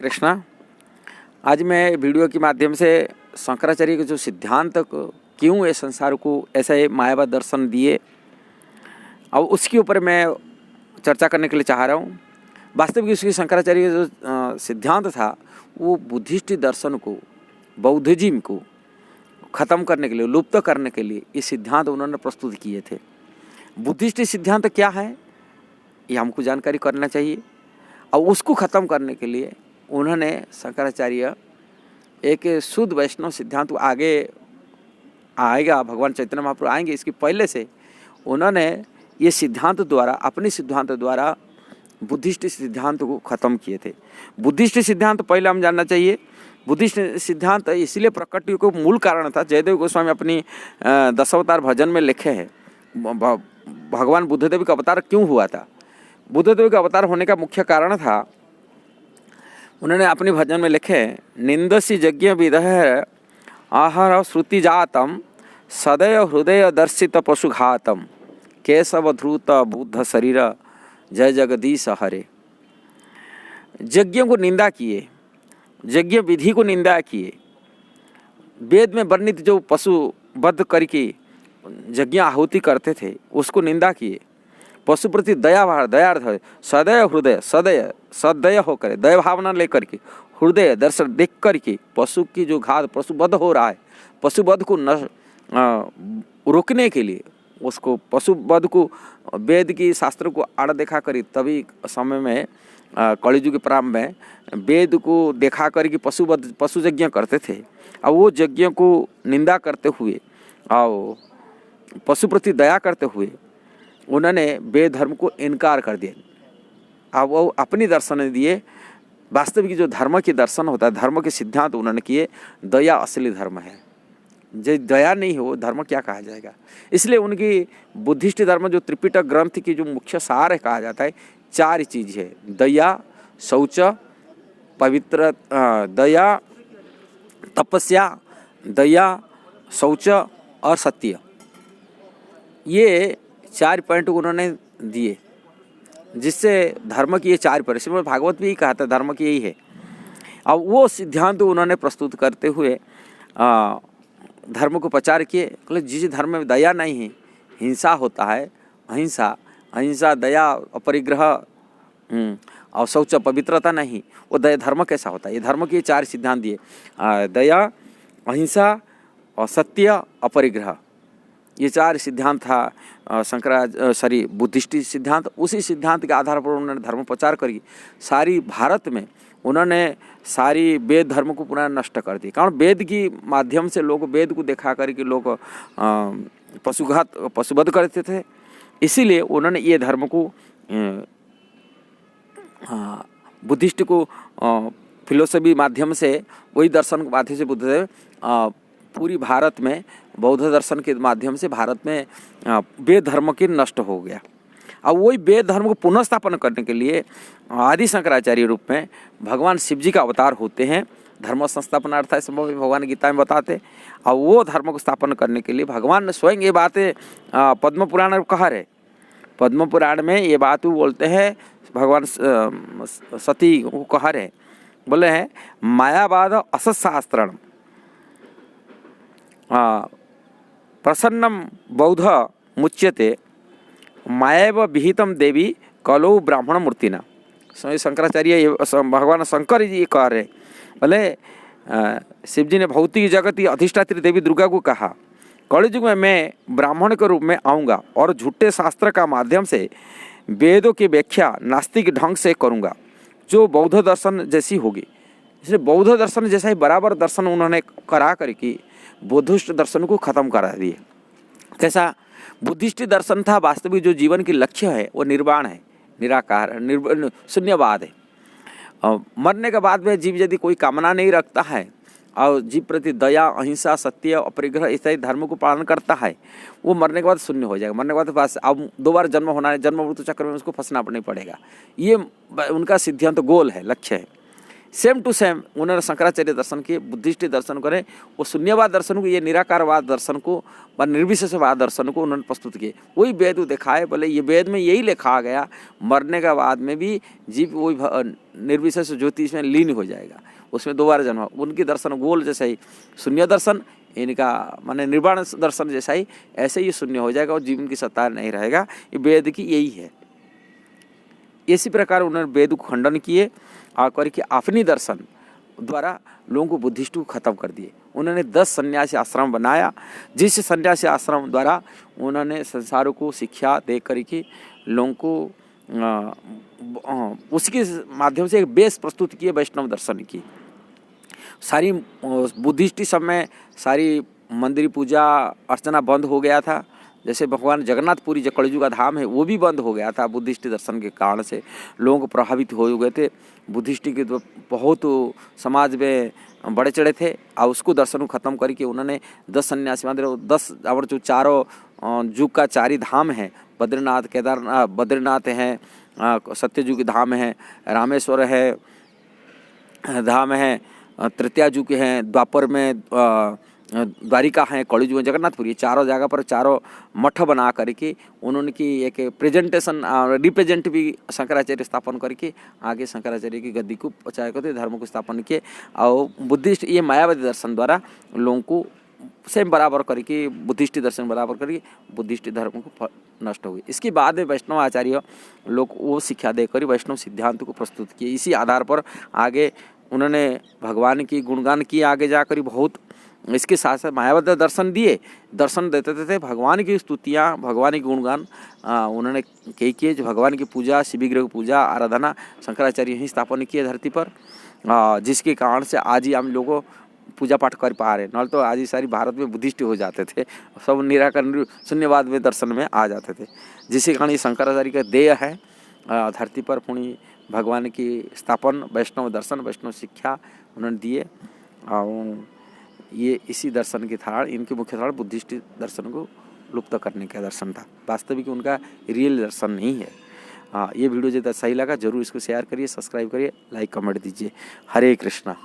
कृष्णा, आज मैं वीडियो के माध्यम से शंकराचार्य के जो सिद्धांत क्यों ये संसार को ऐसे मायावाद दर्शन दिए और उसके ऊपर मैं चर्चा करने के लिए चाह रहा हूँ। वास्तविक उसकी शंकराचार्य का जो सिद्धांत था वो बुद्धिस्ट दर्शन को, बौद्धिज्म को ख़त्म करने के लिए, लुप्त करने के लिए ये सिद्धांत उन्होंने प्रस्तुत किए थे। बुद्धिस्ट सिद्धांत क्या है ये हमको जानकारी करना चाहिए और उसको ख़त्म करने के लिए उन्होंने शंकराचार्य एक शुद्ध वैष्णव सिद्धांत आगे आएगा, भगवान चैतन्य महाप्रभु आएंगे, इसके पहले से उन्होंने ये सिद्धांत द्वारा, अपने सिद्धांत द्वारा बुद्धिस्ट सिद्धांत को ख़त्म किए थे। बुद्धिस्ट सिद्धांत पहले हम जानना चाहिए। बुद्धिस्ट सिद्धांत इसलिए प्रकट को मूल कारण था, जयदेव गोस्वामी अपनी दशावतार भजन में लिखे हैं भगवान बुद्धदेव का अवतार क्यों हुआ था। बुद्धदेव का अवतार होने का मुख्य कारण था, उन्होंने अपने भजन में लिखे, निंदसी यज्ञ विदह आहार श्रुति जातम सदैव हृदय दर्शित पशुघातम केशव ध्रुत बुद्ध शरीर जय जगदीश हरे। यज्ञों को निंदा किए, यज्ञ विधि को निंदा किए, वेद में वर्णित जो पशु वध करके यज्ञ आहुति करते थे उसको निंदा किए। पशु प्रति दयार्थ है, सदैव हृदय, सदय होकर, दया भावना लेकर के हृदय दर्शन देख करके पशु की जो घात, पशु वध हो रहा है, पशु वध को रोकने के लिए, उसको पशु वध को वेद की शास्त्र को आड़ देखा करी, तभी समय में कलियुग के प्रारंभ में वेद को देखा करके पशु यज्ञ करते थे। और वो यज्ञ को निंदा करते हुए और पशु प्रति दया करते हुए उन्होंने वेद धर्म को इनकार कर दिया। अब वो अपनी दर्शन दिए। वास्तविक जो धर्म के दर्शन होता है, धर्म के सिद्धांत उन्होंने किए, दया असली धर्म है। जो दया नहीं हो धर्म क्या कहा जाएगा। इसलिए उनकी बुद्धिस्ट धर्म जो त्रिपिटक ग्रंथ की जो मुख्य सार है कहा जाता है, चार चीज़ है, दया, शौच, पवित्र, दया, तपस्या, दया, शौच और सत्य। ये 4 पॉइंट उन्होंने दिए जिससे धर्म की ये 4 पॉइंट, श्रीमद् भागवत भी यही कहा था धर्म की यही है। अब वो सिद्धांत उन्होंने प्रस्तुत करते हुए धर्म को प्रचार किए। जिस धर्म में दया नहीं है, हिंसा होता है, अहिंसा, दया, अपरिग्रह और शौच, पवित्रता नहीं, वो दया धर्म कैसा होता है। ये धर्म के 4 सिद्धांत दिए, दया, अहिंसा और सत्य, अपरिग्रह। ये 4 सिद्धांत था बुद्धिस्ट सिद्धांत। उसी सिद्धांत के आधार पर उन्होंने धर्म प्रचार करी। सारी भारत में उन्होंने सारी वेद धर्म को पुनः नष्ट कर दी। कारण वेद की माध्यम से लोग वेद को देखा करके लोग पशुवध करते थे। इसीलिए उन्होंने ये धर्म को बुद्धिस्ट को फिलोसफी माध्यम से, वही दर्शन के माध्यम से बुद्धदेव पूरी भारत में बौद्ध दर्शन के माध्यम से भारत में वेद धर्म की नष्ट हो गया। और वही वेद धर्म को पुनः स्थापन करने के लिए आदि शंकराचार्य रूप में भगवान शिव जी का अवतार होते हैं। धर्म संस्थापनार्थाय संभव भगवान गीता में बताते। और वो धर्म को स्थापन करने के लिए भगवान ने स्वयं ये बातें पद्म पुराण में कहा है। पद्म पुराण में ये बात वो बोलते हैं, भगवान सती को कहा है, बोले हैं मायावाद असशास्त्रण प्रसन्नम बौद्ध मुच्यते मायव विहितम देवी कलौ ब्राह्मण मूर्तिना। शंकराचार्य भगवान शंकर जी कह रहे, बोले शिव जी ने भौतिक जगत की अधिष्ठात्री देवी दुर्गा को कहा, कलियुग में मैं ब्राह्मण के रूप में आऊँगा और झूठे शास्त्र का माध्यम से वेदों की व्याख्या नास्तिक ढंग से करूँगा जो बौद्ध दर्शन जैसी होगी। इसलिए बौद्ध दर्शन जैसा ही बराबर दर्शन उन्होंने करा करके बुद्धिस्ट दर्शन को ख़त्म करा दिए। कैसा बुद्धिस्ट दर्शन था, वास्तविक जो जीवन की लक्ष्य है वो निर्वाण है, निराकार, शून्यवाद है। मरने के बाद में जीव यदि कोई कामना नहीं रखता है और जीव प्रति दया, अहिंसा, सत्य, अपरिग्रह इत्यादि धर्म को पालन करता है, वो मरने के बाद शून्य हो जाएगा। मरने के बाद बस अब 2 बार जन्म होना है, जन्म मृत्यु चक्र में उसको फंसना नहीं पड़ेगा। ये उनका सिद्धांत गोल है, लक्ष्य है। सेम टू सेम उन्होंने शंकराचार्य दर्शन किए, बुद्धिस्ट दर्शन करे, वो शून्यवाद दर्शन को, ये निराकारवाद दर्शन को व निर्विशेषवाद दर्शन को उन्होंने प्रस्तुत किए। वही वेद दिखाए, बोले ये वेद में यही लिखा गया, मरने के बाद में भी जीव वही निर्विशेष ज्योतिष में लीन हो जाएगा, उसमें दोबारा जन्म। उनकी दर्शन गोल जैसा ही शून्य दर्शन, इनका माने निर्वाण दर्शन जैसा ही ऐसे ही शून्य हो जाएगा और जीवन की सत्ता नहीं रहेगा। ये वेद की यही है। इसी प्रकार उन्होंने वेद को खंडन किए और करके अपनी दर्शन द्वारा लोगों को बुद्धिस्ट को खत्म कर दिए। उन्होंने 10 सन्यासी आश्रम बनाया, जिस सन्यासी आश्रम द्वारा उन्होंने संसारों को शिक्षा दे करके लोगों को उसके माध्यम से एक बेस प्रस्तुत किए वैष्णव दर्शन की। सारी बुद्धिस्ट समय सारी मंदिर पूजा अर्चना बंद हो गया था। जैसे भगवान जगन्नाथपुरी जो कलयुग का धाम है वो भी बंद हो गया था बुद्धिस्ट दर्शन के कारण से, लोग प्रभावित हो गए थे। बुद्धिस्ट के तो बहुत समाज में बड़े चढ़े थे और उसको दर्शन को ख़त्म करके उन्होंने 10 सन्यासी मंदिर, 10 और जो चारों युग का 4 ही धाम है, बद्रीनाथ, केदारनाथ, बद्रीनाथ हैं, सत्ययुग धाम है, रामेश्वर है धाम है, तृतीया युग हैं, द्वापर में द्वारिका है, कलयुग में जगन्नाथपुरी, चारों जगह पर चारों मठ बना करके उन्होंने की एक प्रेजेंटेशन रिप्रेजेंट भी शंकराचार्य स्थापन करके आगे शंकराचार्य की गद्दी को पहुँचाया करते, धर्म को स्थापन किए। और बुद्धिस्ट ये मायावादी दर्शन द्वारा लोगों को सेम बराबर करके, बुद्धिस्ट दर्शन बराबर करके बुद्धिस्ट धर्म को नष्ट हो गई। इसके बाद में वैष्णव आचार्य लोग वो शिक्षा देकर वैष्णव सिद्धांत को प्रस्तुत किए। इसी आधार पर आगे उन्होंने भगवान की गुणगान किए, आगे जाकर बहुत इसके साथ साथ मायावाद दर्शन दिए, दर्शन देते थे, भगवान की स्तुतियाँ, भगवान के गुणगान उन्होंने कई किए। जो भगवान की पूजा, शिवविग्रह की पूजा, आराधना शंकराचार्य ही स्थापन किए धरती पर, जिसके कारण से आज ही हम लोगों पूजा पाठ कर पा रहे। न तो आज ही सारी भारत में बुद्धिस्ट हो जाते थे, सब निराकर शून्यवाद में दर्शन में आ जाते थे, जिसके कारण ये शंकराचार्य का देय है धरती पर पुण्य भगवान की स्थापन, वैष्णव दर्शन, वैष्णव शिक्षा उन्होंने दिए। और ये इसी दर्शन के कारण, इनके मुख्य कारण बुद्धिस्ट दर्शन को लुप्त करने का दर्शन था, वास्तविक उनका रियल दर्शन नहीं है। ये वीडियो जो सही लगा जरूर इसको शेयर करिए, सब्सक्राइब करिए, लाइक कमेंट दीजिए। हरे कृष्णा।